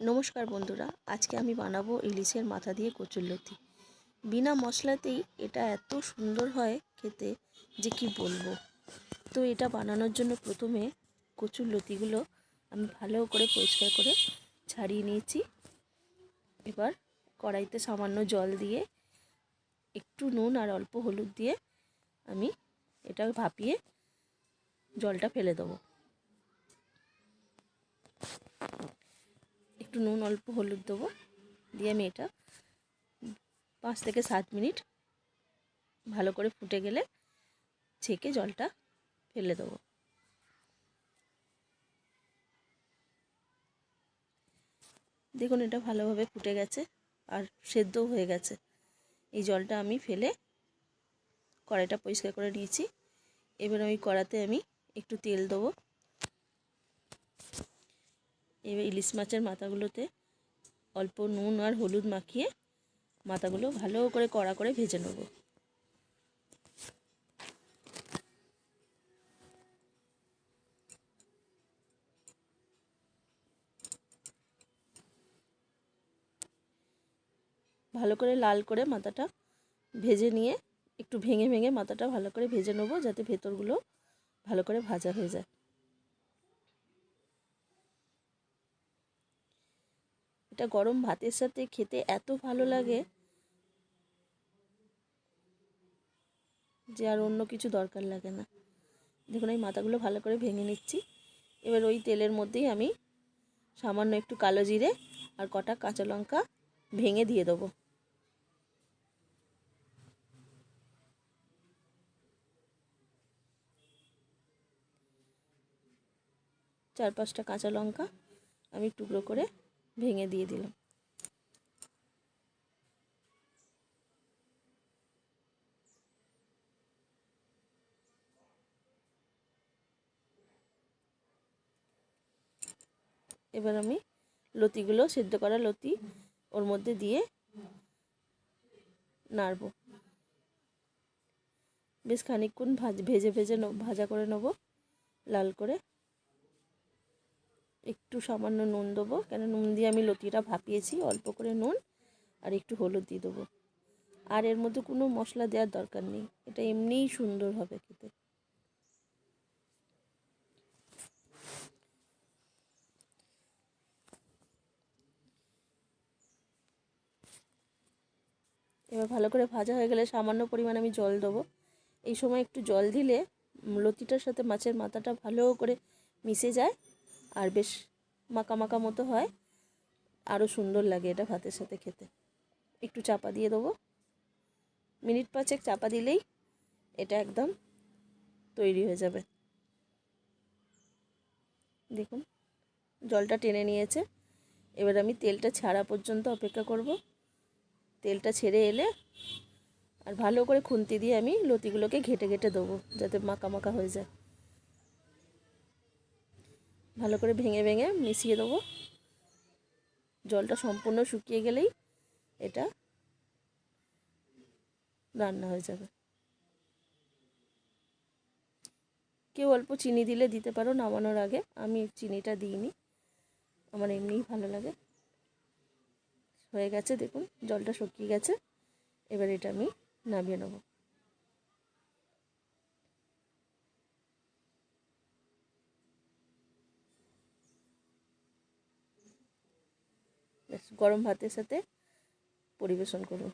নমস্কার বন্ধুরা, আজকে আমি বানাবো ইলিশের মাথা দিয়ে কচুরলতি। বিনা মশলাতেই এটা এত সুন্দর হয় খেতে যে কি বলবো। তো এটা বানানোর জন্য প্রথমে কচুরলতিগুলো আমি ভালো করে পরিষ্কার করে ছাড়িয়ে নিয়েছি। এবার কড়াইতে সামান্য জল দিয়ে একটু নুন আর অল্প হলুদ দিয়ে আমি এটা ভাপিয়ে জলটা ফেলে দেবো। একটু নুন অল্প হলুদ দেবো, দিয়ে আমি এটা 5 থেকে 7 মিনিট ভালো করে ফুটে গেলে ছেঁকে জলটা ফেলে দেবো। দেখুন এটা ভালোভাবে ফুটে গেছে আর সেদ্ধও হয়ে গেছে। এই জলটা আমি ফেলে কড়াইটা পরিষ্কার করে নিয়েছি। এবার ওই কড়াতে আমি একটু তেল দেবো। এবার ইলিশ মাছের মাথাগুলোতে অল্প নুন আর হলুদ মাখিয়ে মাথাগুলো ভালো করে কড়া করে ভেজে নেব। ভালো করে লাল করে মাথাটা ভেজে নিয়ে একটু ভেঙে ভেঙে মাথাটা ভালো করে ভেজে নেব, যাতে ভেতরগুলো ভালো করে ভাজা হয়ে যায়। এটা গরম ভাতের সাথে খেতে এত ভালো লাগে যে আর অন্য কিছু দরকার লাগে না। দেখুন এই মাথাগুলো ভালো করে ভেঙে নিচ্ছি। এবার ওই তেলের মধ্যেই আমি সামান্য একটু কালো জিরে আর কটা কাঁচা লঙ্কা ভেঙে দিয়ে দেবো। 4-5টা কাঁচা লঙ্কা আমি টুকরো করে ভেঙে দিয়ে দিলাম। এবার আমি লতিগুলো, সেদ্ধ করা লতি ওর মধ্যে দিয়ে নাড়ব। বেশ খানিকক্ষণ ভেজে ভাজা করে নেব লাল করে। একটু সামান্য নুন দেবো, কেন নুন দিয়ে আমি লতিটা ভাপিয়েছি। অল্প করে নুন আর একটু হলুদ দিয়ে দেবো। আর এর মধ্যে কোনো মশলা দেওয়ার দরকার নেই, এটা এমনিই সুন্দর হবে খেতে। এবার ভালো করে ভাজা হয়ে গেলে সামান্য পরিমাণ আমি জল দেবো। এই সময় একটু জল দিলে লতিটার সাথে মাছের মাথাটা ভালো করে মিশে যায় আর বেশ মাখা মাখা মতো হয়, আরও সুন্দর লাগে এটা ভাতের সাথে খেতে। একটু চাপা দিয়ে দেবো, মিনিট 5 চাপা দিলেই এটা একদম তৈরি হয়ে যাবে। দেখুন জলটা টেনে নিয়েছে। এবার আমি তেলটা ছাড়া পর্যন্ত অপেক্ষা করব। তেলটা ছেড়ে এলে আর ভালো করে খুন্তি দিয়ে আমি লতিগুলোকে ঘেটে ঘেটে দেবো, যাতে মাখা মাখা হয়ে যায়। ভালো করে ভেঙে ভেঙে মিশিয়ে দেবো। জলটা সম্পূর্ণ শুকিয়ে গেলেই এটা রান্না হয়ে যাবে। কেউ অল্প চিনি দিলে দিতে পারো নামানোর আগে, আমি চিনিটা দিইনি, আমার এমনিই ভালো লাগে। হয়ে গেছে, দেখুন জলটা শুকিয়ে গেছে। এবার এটা আমি নামিয়ে নেব। বেশ গরম ভাতের সাথে পরিবেশন করুন।